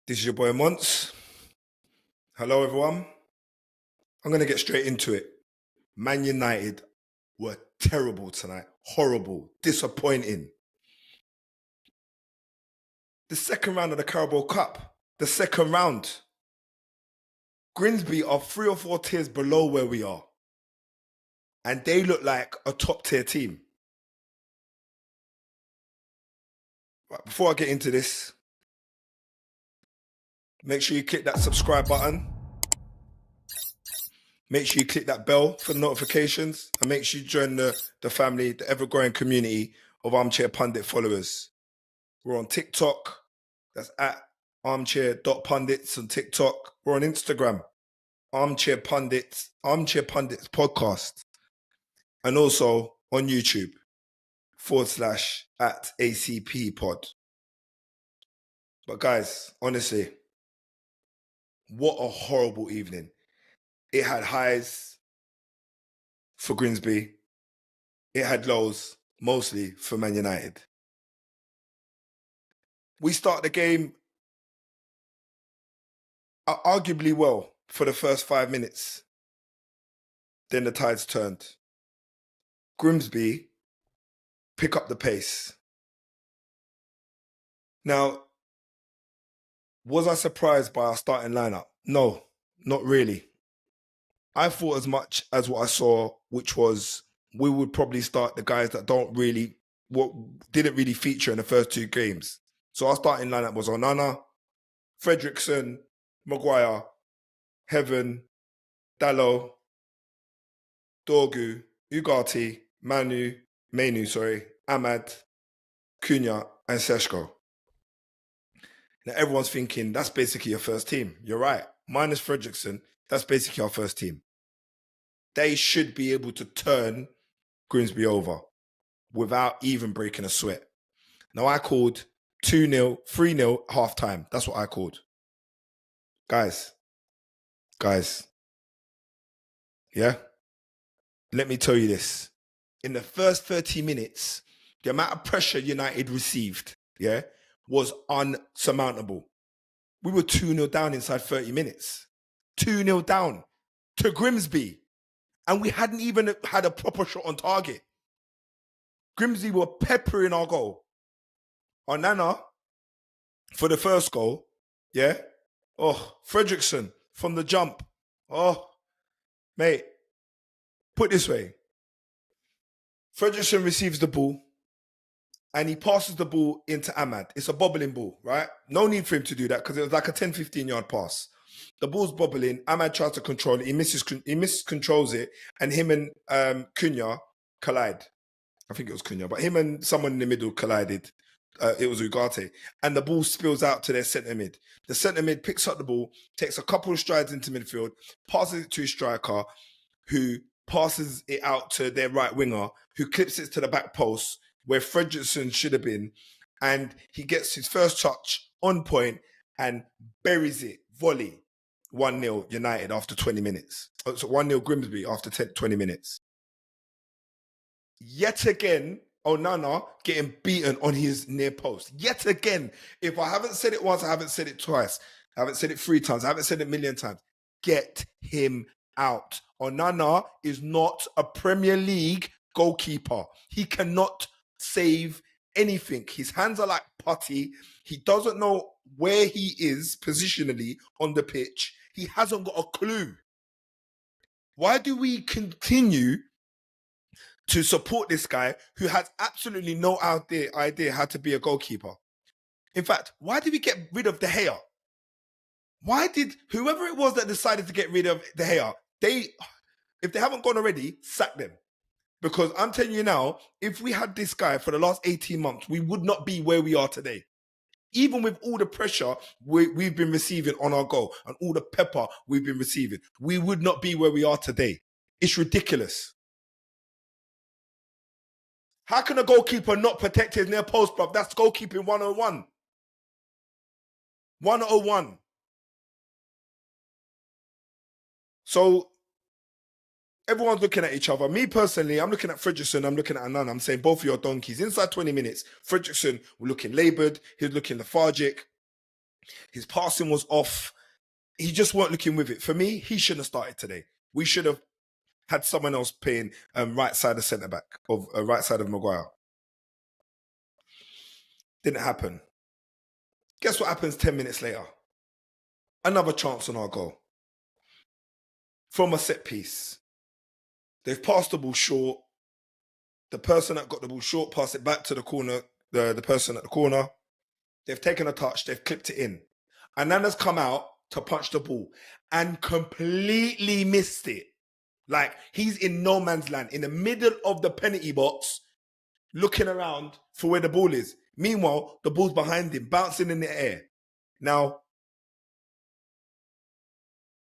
This is your boy Monts. Hello, everyone. I'm going to get straight into it. Man United were terrible tonight. Horrible. Disappointing. The second round of the Carabao Cup. The second round. Grimsby are 3 or 4 tiers below where we are. And they look like a top tier team. Right, before I get into this, make sure you click that subscribe button. Make sure you click that bell for notifications, and make sure you join the family, the ever-growing community of Armchair Pundit followers. We're on TikTok. That's at armchair.pundits on TikTok. We're on Instagram, Armchair Pundits Podcast. And also on YouTube, /at ACP Pod. But guys, honestly, what a horrible evening. It had highs for Grimsby. It had lows, mostly for Man United. We start the game arguably well for the first 5 minutes. Then the tides turned. Grimsby pick up the pace. Now, was I surprised by our starting lineup? No, not really. I thought as much as what I saw, which was we would probably start the guys that didn't really feature in the first 2 games. So our starting lineup was Onana, Fredrickson, Maguire, Heaven, Dalot, Dorgu, Ugarte, Manu, Ahmad, Cunha, and Seshko. Now everyone's thinking that's basically your first team. You're right. Minus Fredrickson, that's basically our first team. They should be able to turn Grimsby over without even breaking a sweat. Now I called 2-0, 3-0 half-time. That's what I called. Guys. Yeah? Let me tell you this. In the first 30 minutes, the amount of pressure United received, was unsurmountable. We were 2-0 down inside 30 minutes. 2-0 down to Grimsby. And we hadn't even had a proper shot on target. Grimsby were peppering our goal. Onana for the first goal, Fredrickson from the jump. Oh, mate, put it this way. Fredrickson receives the ball and he passes the ball into Ahmad. It's a bobbling ball, right? No need for him to do that because it was like a 10, 15-yard pass. The ball's bobbling. Ahmad tries to control it. He miscontrols it. And him and Cunha collide. I think it was Cunha. But him and someone in the middle collided. It was Ugarte. And the ball spills out to their centre mid. The centre mid picks up the ball, takes a couple of strides into midfield, passes it to his striker, who passes it out to their right winger, who clips it to the back post, where Fredrickson should have been. And he gets his first touch on point and buries it. Volley. 1-0 United after 20 minutes. So 1-0 Grimsby after 20 minutes. Yet again, Onana getting beaten on his near post. Yet again. If I haven't said it once, I haven't said it twice. I haven't said it 3 times. I haven't said it a million times. Get him out. Onana is not a Premier League goalkeeper. He cannot save anything. His hands are like putty. He doesn't know where he is positionally on the pitch. He hasn't got a clue. Why do we continue to support this guy who has absolutely no idea how to be a goalkeeper? In fact, why did we get rid of De Gea? Why did whoever it was that decided to get rid of De Gea, if they haven't gone already, sack them. Because I'm telling you now, if we had this guy for the last 18 months, we would not be where we are today. Even with all the pressure we've been receiving on our goal and all the pepper we've been receiving, we would not be where we are today. It's ridiculous. How can a goalkeeper not protect his near post, bruv? That's goalkeeping 101. 101. So everyone's looking at each other. Me personally, I'm looking at Fredrickson, I'm looking at Annan. I'm saying both of your donkeys. Inside 20 minutes, Fredrickson was looking laboured. He was looking lethargic. His passing was off. He just weren't looking with it. For me, he shouldn't have started today. We should have had someone else playing right side of centre back, of right side of Maguire. Didn't happen. Guess what happens 10 minutes later? Another chance on our goal. From a set piece. They've passed the ball short. The person that got the ball short passed it back to the corner, the person at the corner. They've taken a touch. They've clipped it in. Anana's come out to punch the ball and completely missed it. Like, he's in no man's land, in the middle of the penalty box, looking around for where the ball is. Meanwhile, the ball's behind him, bouncing in the air. Now,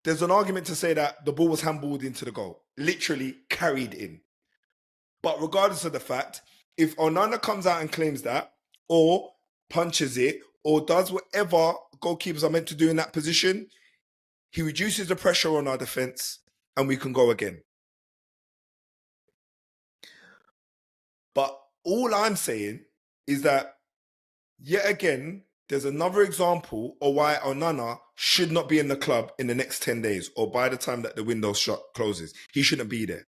there's an argument to say that the ball was handballed into the goal, literally carried in. But regardless of the fact, if Onana comes out and claims that, or punches it, or does whatever goalkeepers are meant to do in that position, he reduces the pressure on our defence and we can go again. But all I'm saying is that, yet again, there's another example of why Onana should not be in the club in the next 10 days or by the time that the window closes. He shouldn't be there.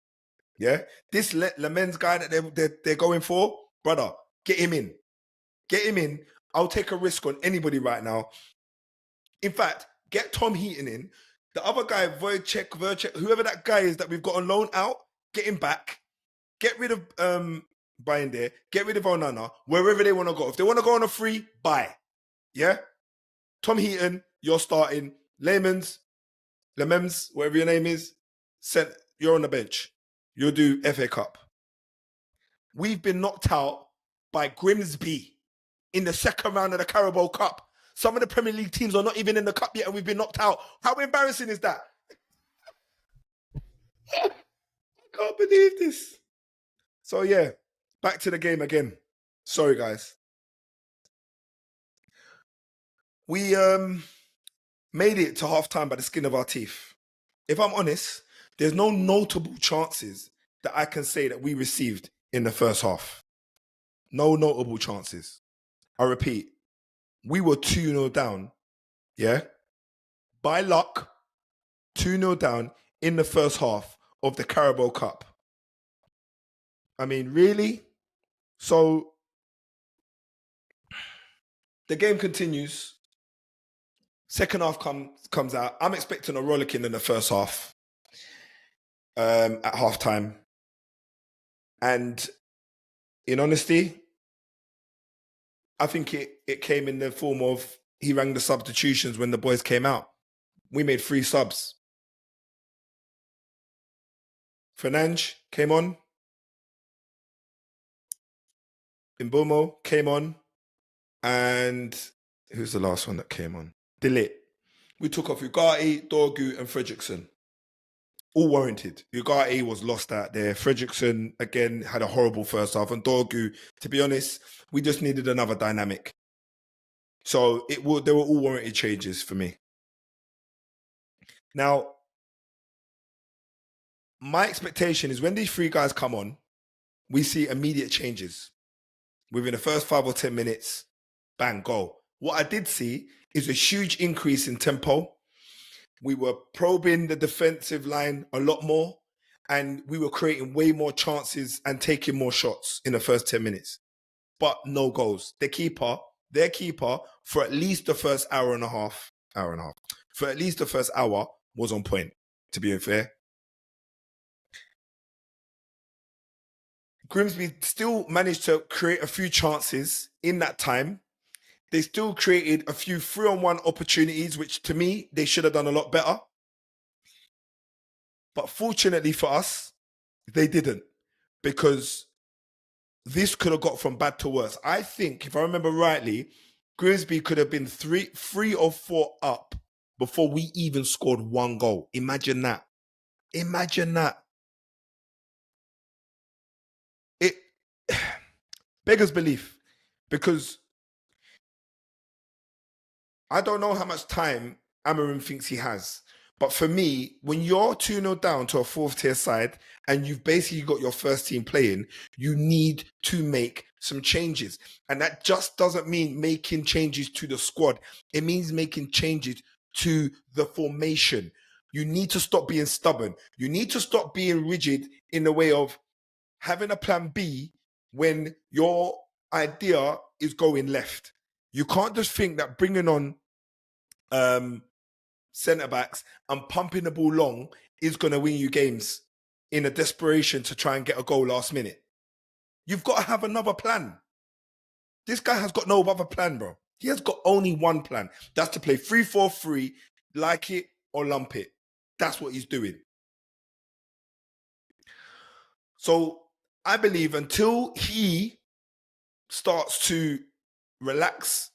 Yeah? This Lamens guy that they're going for, brother, get him in. Get him in. I'll take a risk on anybody right now. In fact, get Tom Heaton in. The other guy, Wojciech, whoever that guy is that we've got on loan out, get him back. Get rid of buying there. Get rid of Onana, wherever they want to go. If they want to go on a free, buy. Yeah? Tom Heaton, you're starting. Lemons, whatever your name is, you're on the bench. You'll do FA Cup. We've been knocked out by Grimsby in the second round of the Carabao Cup. Some of the Premier League teams are not even in the cup yet and we've been knocked out. How embarrassing is that? I can't believe this. So yeah, back to the game again. Sorry, guys. We made it to half-time by the skin of our teeth. If I'm honest, there's no notable chances that I can say that we received in the first half. No notable chances. I repeat, we were 2-0 down, yeah? By luck, 2-0 down in the first half of the Carabao Cup. I mean, really? So, the game continues. Second half comes out. I'm expecting a rollicking in the first half at halftime. And in honesty, I think it came in the form of he rang the substitutions when the boys came out. We made 3 subs. Fernandes came on. Imbomo came on. And who's the last one that came on? Delit. We took off Ugarte, Dorgu, and Fredrickson. All warranted. Ugarte was lost out there. Fredrickson, again, had a horrible first half. And Dorgu, to be honest, we just needed another dynamic. So they were all warranted changes for me. Now, my expectation is when these 3 guys come on, we see immediate changes. Within the first 5 or 10 minutes, bang, goal. What I did see is a huge increase in tempo. We were probing the defensive line a lot more, and we were creating way more chances and taking more shots in the first 10 minutes. But no goals. Their keeper, for at least the first hour and a half, for at least the first hour was on point, to be fair. Grimsby still managed to create a few chances in that time. They still created a few 3-on-1 opportunities, which to me, they should have done a lot better. But fortunately for us, they didn't, because this could have got from bad to worse. I think, if I remember rightly, Grimsby could have been 3 or 4 up before we even scored 1 goal. Imagine that. Imagine that. It beggars belief, because I don't know how much time Amarim thinks he has. But for me, when you're 2-0 down to a fourth tier side and you've basically got your first team playing, you need to make some changes. And that just doesn't mean making changes to the squad. It means making changes to the formation. You need to stop being stubborn. You need to stop being rigid in the way of having a plan B when your idea is going left. You can't just think that bringing on centre backs and pumping the ball long is going to win you games in a desperation to try and get a goal last minute. You've got to have another plan. This guy has got no other plan, bro. He has got only one plan. That's to play 3-4-3, like it or lump it. That's what he's doing. So I believe until he starts to relax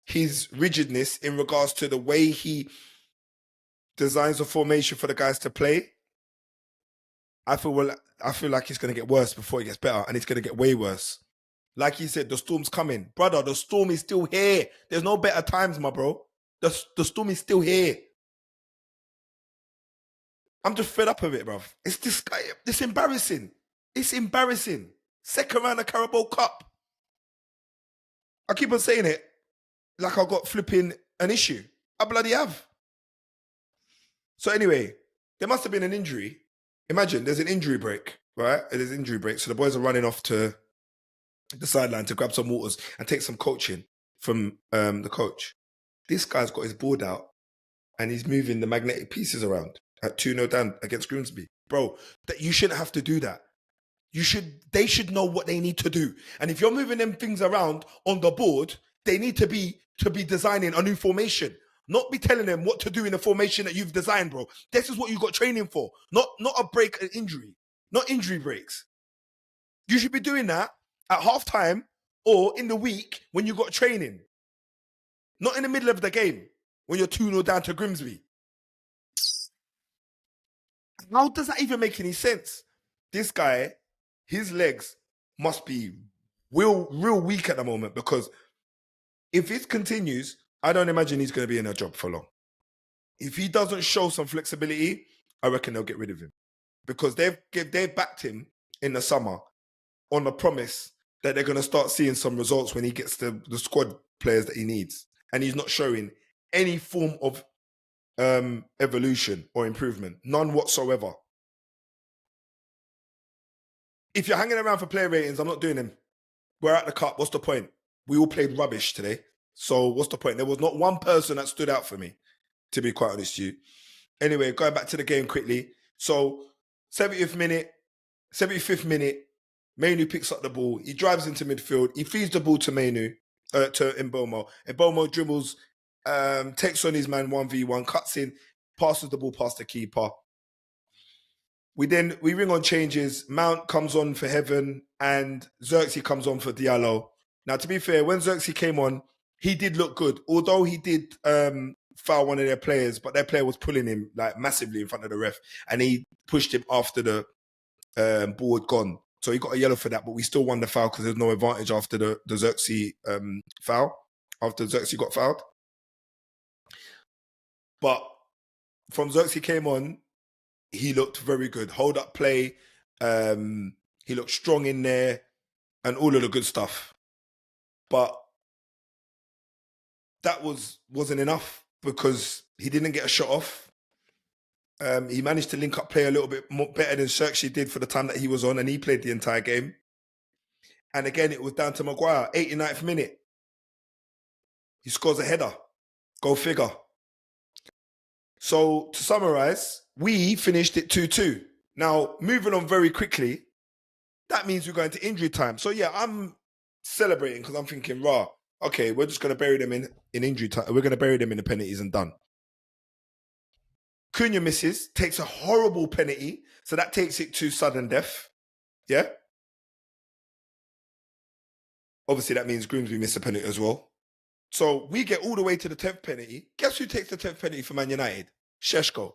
his rigidness in regards to the way he designs a formation for the guys to play, I feel like it's going to get worse before it gets better, and it's going to get way worse. Like he said, the storm's coming. Brother, the storm is still here. There's no better times, my bro. The storm is still here. I'm just fed up of it, bro. It's this guy. It's embarrassing. It's embarrassing. Second round of Carabao Cup. I keep on saying it like I got flipping an issue. I bloody have. So anyway, there must have been an injury. Imagine there's an injury break, right? There's an injury break. So the boys are running off to the sideline to grab some waters and take some coaching from the coach. This guy's got his board out and he's moving the magnetic pieces around at 2-0 down against Grimsby. Bro, that you shouldn't have to do that. They should know what they need to do. And if you're moving them things around on the board, they need to be designing a new formation. Not be telling them what to do in the formation that you've designed, bro. This is what you got training for. Not a break, an injury. Not injury breaks. You should be doing that at halftime or in the week when you got training. Not in the middle of the game when you're 2-0 down to Grimsby. How does that even make any sense? This guy, his legs must be real weak at the moment, because if it continues, I don't imagine he's going to be in a job for long. If he doesn't show some flexibility, I reckon they'll get rid of him, because they've backed him in the summer on the promise that they're going to start seeing some results when he gets the squad players that he needs. And he's not showing any form of evolution or improvement. None whatsoever. If you're hanging around for player ratings, I'm not doing them. We're at the cup. What's the point? We all played rubbish today. So what's the point? There was not one person that stood out for me, to be quite honest with you. Anyway, going back to the game quickly. So 75th minute, Mainu picks up the ball. He drives into midfield. He feeds the ball to Mainu, to Mbeumo. Mbeumo dribbles, takes on his man 1v1, cuts in, passes the ball past the keeper. We ring on changes. Mount comes on for Heaven and Xerxes comes on for Diallo. Now, to be fair, when Xerxes came on, he did look good. Although he did foul one of their players, but their player was pulling him like massively in front of the ref, and he pushed him after the ball had gone. So he got a yellow for that, but we still won the foul because there's no advantage after the Xerxes foul, after Xerxes got fouled. But from Xerxes came on, he looked very good. Hold up play. He looked strong in there and all of the good stuff. But that wasn't enough because he didn't get a shot off. He managed to link up play a little bit more better than Xerxes did for the time that he was on, and he played the entire game. And again, it was down to Maguire, 89th minute. He scores a header. Go figure. So to summarize, we finished it 2-2. Now, moving on very quickly, that means we're going to injury time. So yeah, I'm celebrating because I'm thinking, rah, okay, we're just going to bury them in injury time. We're going to bury them in the penalties and done. Cunha misses, takes a horrible penalty. So that takes it to sudden death. Yeah? Obviously, that means Grimsby missed a penalty as well. So we get all the way to the 10th penalty. Guess who takes the 10th penalty for Man United? Šeško.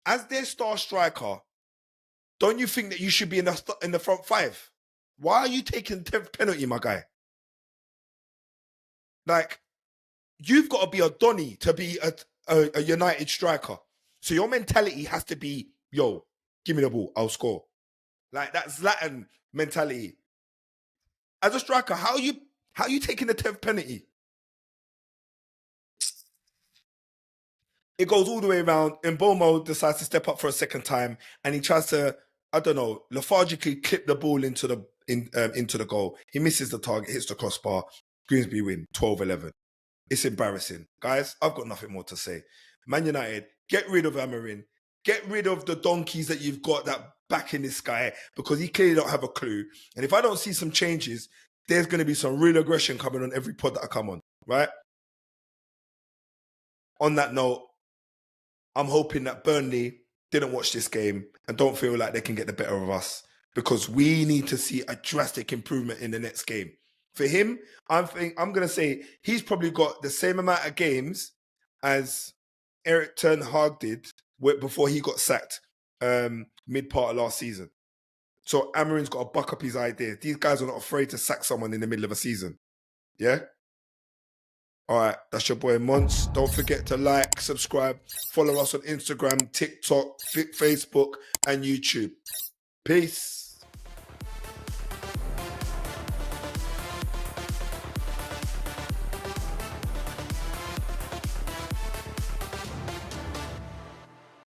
As their star striker, don't you think that you should be in the front five? Why are you taking the 10th penalty, my guy? Like, you've got to be a Donny to be a United striker. So your mentality has to be, yo, give me the ball, I'll score. Like that Zlatan mentality. As a striker, how are you taking the 10th penalty? It goes all the way around. And Bomo decides to step up for a second time, and he tries to, I don't know, lethargically clip the ball into the goal. He misses the target, hits the crossbar. Grimsby win 12-11. It's embarrassing. Guys, I've got nothing more to say. Man United, get rid of Amarin. Get rid of the donkeys that you've got that back in this guy, because he clearly don't have a clue. And if I don't see some changes, there's going to be some real aggression coming on every pod that I come on, right? On that note, I'm hoping that Burnley didn't watch this game and don't feel like they can get the better of us, because we need to see a drastic improvement in the next game. For him, I'm going to say he's probably got the same amount of games as Eric Ten Hag did before he got sacked mid part of last season. So Amarin's got to buck up his ideas. These guys are not afraid to sack someone in the middle of a season. Yeah? All right, that's your boy Mons. Don't forget to like, subscribe, follow us on Instagram, TikTok, Facebook, and YouTube. Peace.